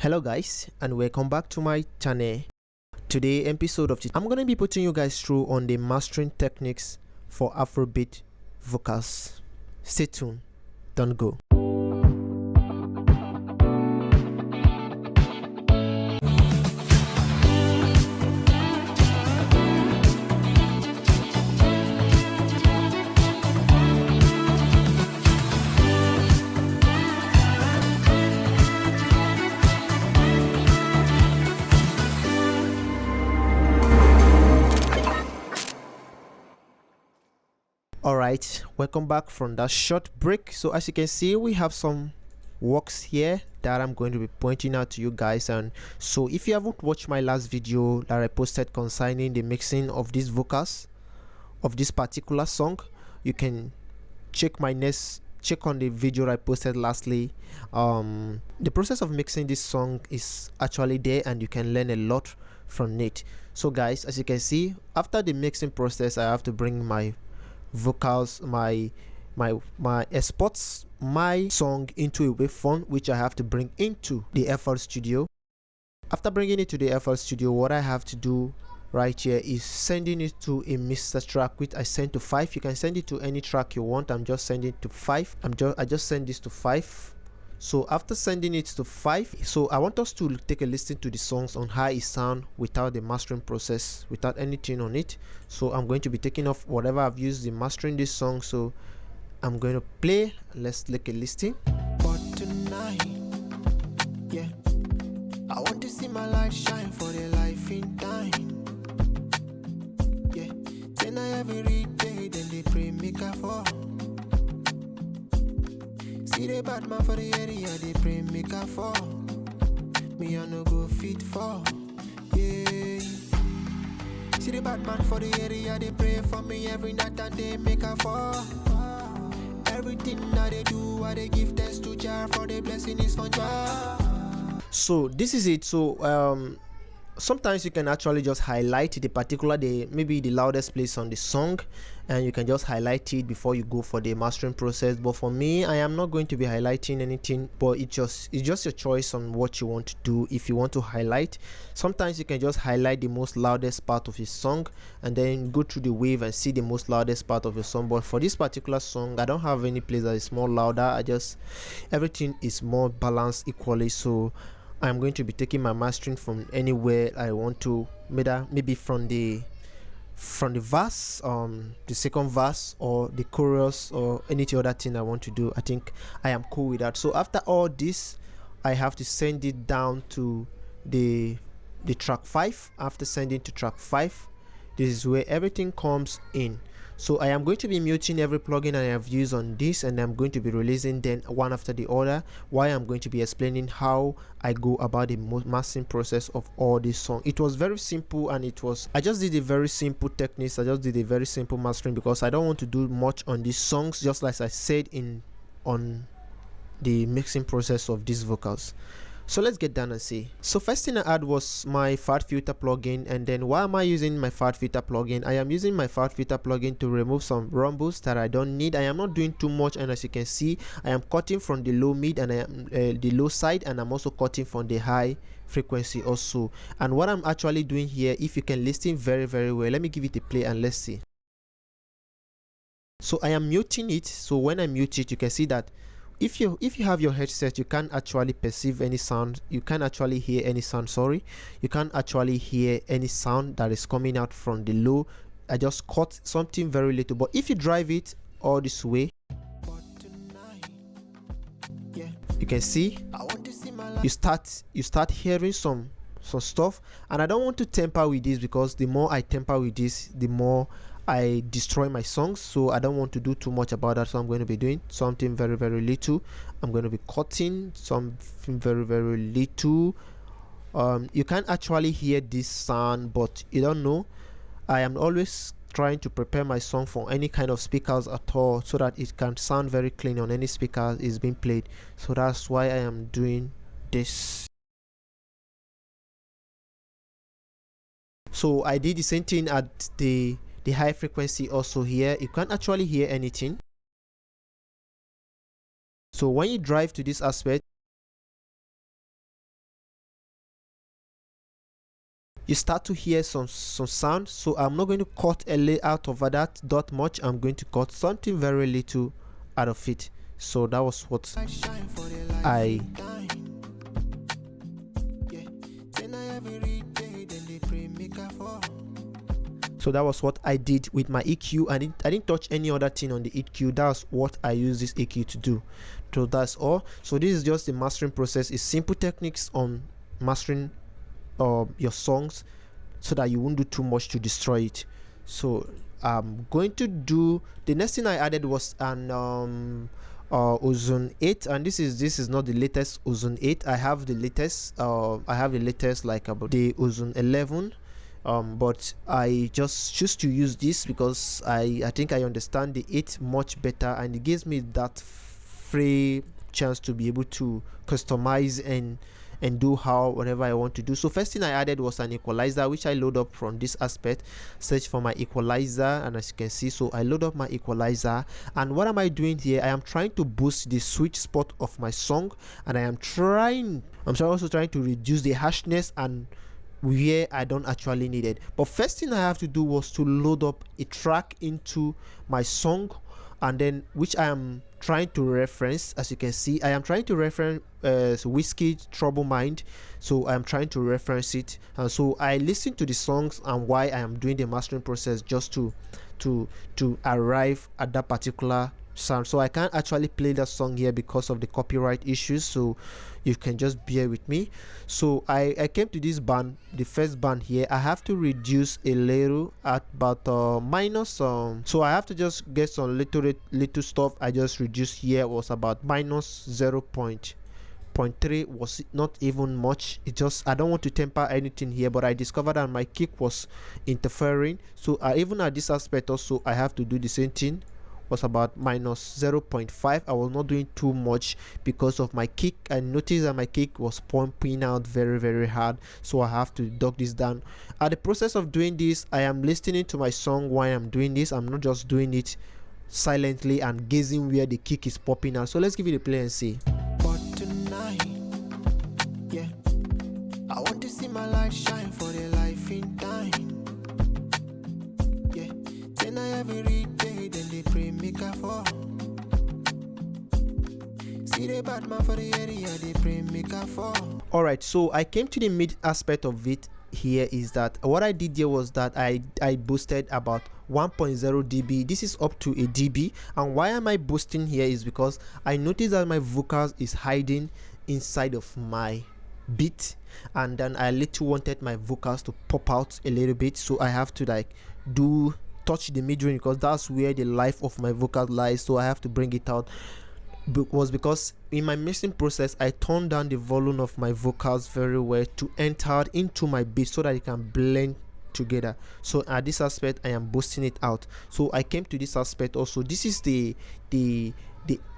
Hello guys, and welcome back to my channel. Today episode of I'm gonna be putting you guys through on the mastering techniques for Afrobeat vocals. Stay tuned, don't go. Alright, welcome back from that short break. So as you can see, we have some works here that I'm going to be pointing out to you guys. And so if you haven't watched my last video that I posted concerning the mixing of these vocals of this particular song, you can check on the video I posted lastly. The process of mixing this song is actually there, and you can learn a lot from it. So guys, as you can see, after the mixing process, I have to bring my vocals, my exports my song into a waveform, which I have to bring into the FL Studio. After bringing it to the FL Studio, what I have to do right here is sending it to a mixer track, which I send to 5. You can send it to any track you want. I'm just sending it to 5. I just send this to 5. So after sending it to 5, so I want us to take a listen to the songs on how it sound without the mastering process, without anything on it. So I'm going to be taking off whatever I've used in mastering this song. So I'm going to play. Let's take a listen. But tonight, yeah, I want to see my light shine for the life in time. Yeah, then I every day, then they pray make a fall. See the bad man for the area, they pray make a fall. Me I no go fit for, yeah. See the bad man for the area, they pray for me every night and they make a fall. Everything that they do, I they give thanks to Jah for the blessing is from Jah. So this is it. So sometimes you can actually just highlight maybe the loudest place on the song, and you can just highlight it before you go for the mastering process. But for me, I am not going to be highlighting anything, but it's just your choice on what you want to do. If you want to highlight, sometimes you can just highlight the most loudest part of your song and then go through the wave and see the most loudest part of your song. But for this particular song, I don't have any place that is more louder. Everything is more balanced equally. So I'm going to be taking my mastering from anywhere I want to, maybe from the verse, the second verse, or the chorus, or any other thing I want to do. I think I am cool with that. So after all this, I have to send it down to the track 5. After sending to track 5, this is where everything comes in. So I am going to be muting every plugin I have used on this, and I'm going to be releasing them one after the other, while I'm going to be explaining how I go about the mastering process of all this song. It was very simple, and I just did a very simple techniques. I just did a very simple mastering because I don't want to do much on these songs, just like I said on the mixing process of these vocals. So let's get down and see. So first thing I had was my fat filter plugin, and then why am I using my fat filter plugin? I am using my fat filter plugin to remove some rumbles that I don't need. I am not doing too much, and as you can see, I am cutting from the low mid and I am the low side, and I'm also cutting from the high frequency also. And what I'm actually doing here, if you can listen very well, let me give it a play and let's see. So I am muting it. So when I mute it, you can see that if you have your headset, you can't actually perceive any sound. You can't actually hear any sound. Sorry, you can't actually hear any sound that is coming out from the low. I just cut something very little. But if you drive it all this way, you can see you start hearing some stuff. And I don't want to tamper with this, because the more I tamper with this, the more I destroy my songs. So I don't want to do too much about that. So I'm going to be doing something very little. I'm going to be cutting something very little. You can actually hear this sound, but you don't know. I am always trying to prepare my song for any kind of speakers at all, so that it can sound very clean on any speaker is being played. So that's why I am doing this. So I did the same thing at the high frequency also. Here you can't actually hear anything. So when you drive to this aspect, you start to hear some sound. So I'm not going to cut a layout over that much. I'm going to cut something very little out of it. So that was what I did with my EQ. I didn't touch any other thing on the EQ. That's what I use this EQ to do. So that's all. So this is just the mastering process. It's simple techniques on mastering your songs so that you won't do too much to destroy it. So I'm going to do the next thing I added was an Ozone 8, and this is not the latest Ozone 8. I have the latest like about the Ozone 11, but I just choose to use this because I think I understand the 8 much better, and it gives me that free chance to be able to customize and do whatever I want to do. So first thing I added was an equalizer, which I load up from this aspect. Search for my equalizer, and as you can see, so I load up my equalizer. And what am I doing here? I am trying to boost the sweet spot of my song, and I'm also trying to reduce the harshness and where I don't actually need it. But first thing I have to do was to load up a track into my song, and then which I am trying to reference. As you can see, I am trying to reference Whiskey Trouble Mind. So I am trying to reference it, and so I listen to the songs and why I am doing the mastering process just to arrive at that particular sound. So I can't actually play that song here because of the copyright issues, so you can just bear with me. So I came to this band, the first band here. I have to reduce a little at about minus so I have to just get some little stuff. I just reduced here was about minus 0.3, was not even much. It just, I don't want to temper anything here, but I discovered that my kick was interfering. So even at this aspect also I have to do the same thing. Was about minus 0.5. I was not doing too much because of my kick. I noticed that my kick was pumping out very, very hard, so I have to duck this down. At the process of doing this, I am listening to my song while I'm doing this. I'm not just doing it silently and gazing where the kick is popping out. So let's give it a play and see. But tonight, yeah, I want to see my light shine for the life in time. Yeah, then I every day, then they pray make a fall. See the bad man for the area, they pray make a fall. Alright, so I came to the mid aspect of it. Here is that what I did here was that I boosted about 1.0 dB. This is up to a dB, and why am I boosting here is because I noticed that my vocals is hiding inside of my beat, and then I little wanted my vocals to pop out a little bit, so I have to like touch the mid range because that's where the life of my vocal lies, so I have to bring it out. Was because in my mixing process I turned down the volume of my vocals very well to enter into my beat so that it can blend together. So at this aspect I am boosting it out. So I came to this aspect also. This is the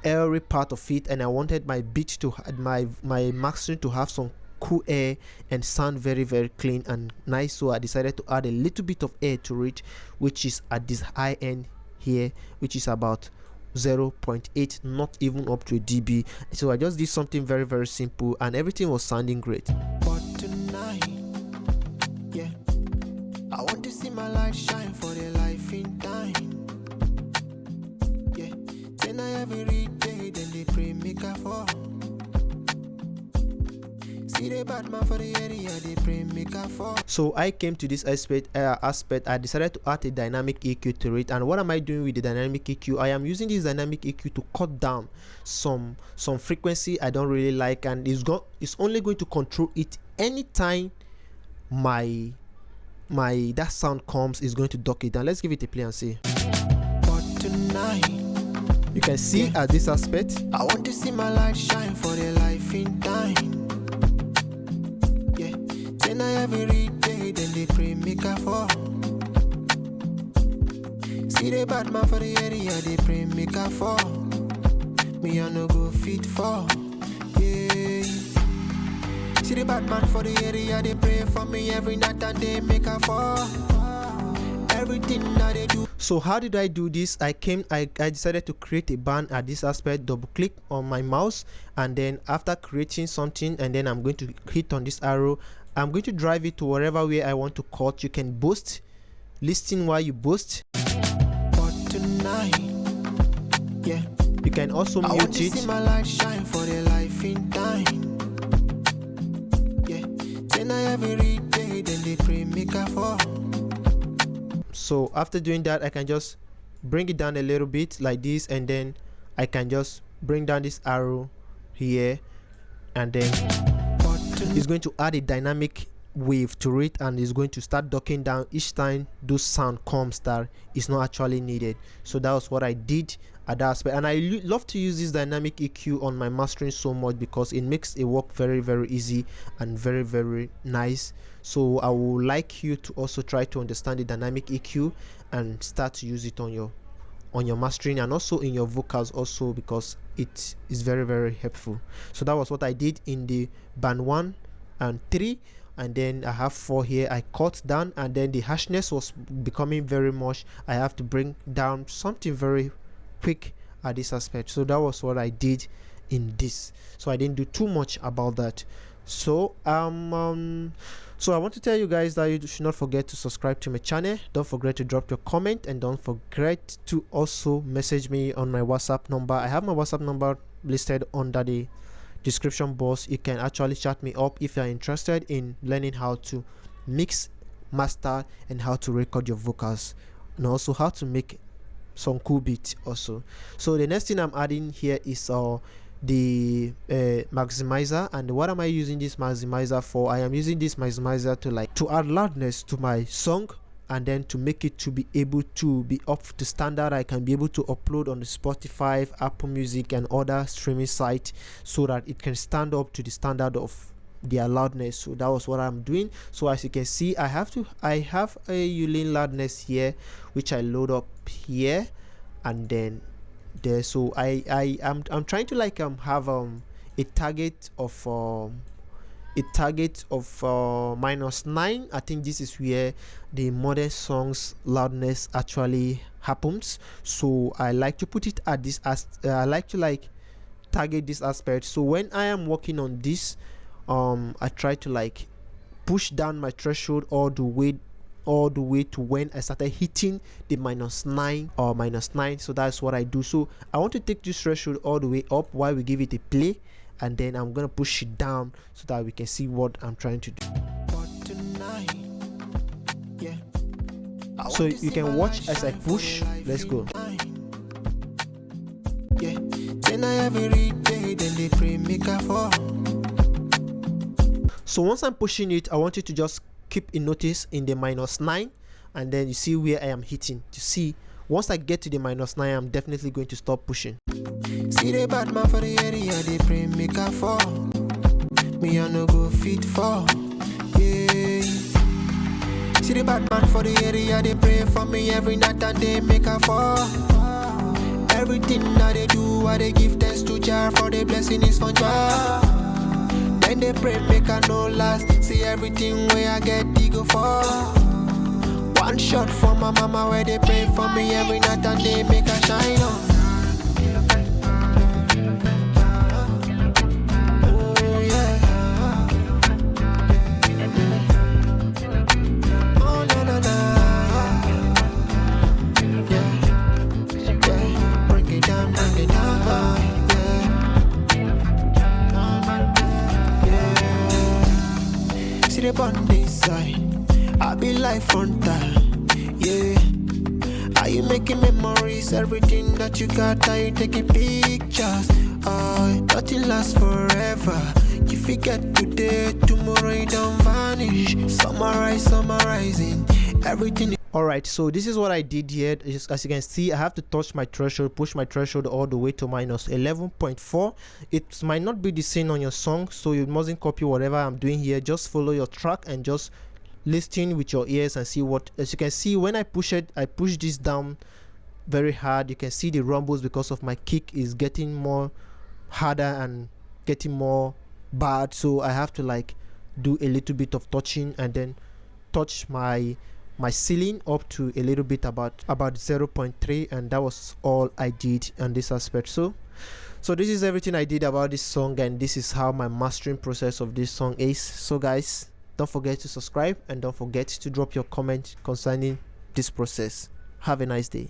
airy part of it, and I wanted my beat to my mastering to have some cool air and sound very, very clean and nice. So I decided to add a little bit of air to it, which is at this high end here, which is about 0.8, not even up to a dB. So I just did something very, very simple, and everything was sounding great. But tonight, yeah, I want to see my light shine for the life in time. Yeah, then I every day, then they pray make a fall. See the bad man for the area, they pray make a fall. So I came to this aspect. I decided to add a dynamic EQ to it. And what am I doing with the dynamic EQ? I am using this dynamic EQ to cut down some frequency I don't really like, and it's only going to control it anytime that sound comes. Is going to duck it down. Let's give it a play and see. But tonight, you can see at this aspect I want to see my light shine for the life in time. Then I every day, then they pray make a fall. See the bad man for the area, they pray make a fall. Me I no go fit for, yeah. See the bad man for the area, they pray for me every night and they make a fall. Everything that they do. So how did I do this? I decided to create a band at this aspect. Double click on my mouse, and then after creating something, and then I'm going to hit on this arrow. I'm going to drive it to wherever way I want to cut. You can boost, listen while you boost. But tonight, yeah, you can also I mute want to it. see my light shine for the life in time. Yeah, then I every day, then they pray make a fall. So after doing that, I can just bring it down a little bit like this, and then I can just bring down this arrow here, and then it's going to add a dynamic wave to it, and it's going to start ducking down each time those sound comes that is not actually needed. So that was what I did at that aspect, and I love to use this dynamic EQ on my mastering so much because it makes it work very, very easy and very, very nice. So I would like you to also try to understand the dynamic EQ and start to use it on your mastering, and also in your vocals also, because it is very, very helpful. So that was what I did in the band 1 and 3, and then I have 4 here. I cut down, and then the harshness was becoming very much. I have to bring down something very quick at this aspect. So that was what I did in this. So I didn't do too much about that. So so I want to tell you guys that you should not forget to subscribe to my channel. Don't forget to drop your comment, and don't forget to also message me on my WhatsApp number. I have my WhatsApp number listed under the description box. You can actually chat me up if you're interested in learning how to mix, master, and how to record your vocals, and also how to make some cool beats also. So the next thing I'm adding here is the maximizer. And what am I using this maximizer for? I am using this maximizer to add loudness to my song, and then to make it to be able to be up to standard. I can be able to upload on the Spotify, Apple Music, and other streaming sites, so that it can stand up to the standard of their loudness. So that was what I'm doing. So as you can see, I have a Yulin loudness here, which I load up here and then there. So I'm trying to have a target of -9. I think this is where the modern songs loudness actually happens. So I like to put it at this I like to target this aspect. So when I am working on this, I try to push down my threshold all the way to when I started hitting the -9 or -9. So that's what I do. So I want to take this threshold all the way up while we give it a play, and then I'm gonna push it down so that we can see what I'm trying to do. So you can watch as I push. Let's go. Yeah, then I every day, then they pray make a fall. So once I'm pushing it, I want you to just keep a notice in the -9, and then you see where I am hitting. To see, once I get to the -9, I'm definitely going to stop pushing. See the bad man for the area, they pray make a fall. Me I no go fit for, yeah. See the bad man for the area, they pray for me every night and they make a fall. Everything that they do, I they give thanks to Jah, for the blessing is from Jah. Then they pray make a no last. See everything where I get, they go for. One shot for my mama where they pray for me every night and they make a shine on. Oh yeah. Oh na na na. Yeah. Yeah. Bring it down, bring it down. See the bond side, I be like frontal, yeah. Are you making memories? Everything that you got, are you taking pictures? Nothing lasts forever. You forget today, tomorrow you don't vanish. Summarizing everything. Alright, so this is what I did here. As you can see, I have to touch my threshold, push my threshold all the way to -11.4. It might not be the same on your song, so you mustn't copy whatever I'm doing here. Just follow your track and just listen with your ears and see what. As you can see, when I push this down very hard. You can see the rumbles because of my kick is getting more harder and getting more bad, so I have to do a little bit of touching and then touch my ceiling up to a little bit about 0.3, and that was all I did on this aspect. So this is everything I did about this song, and this is how my mastering process of this song is. So guys, Don't forget to subscribe and don't forget to drop your comment concerning this process. Have a nice day.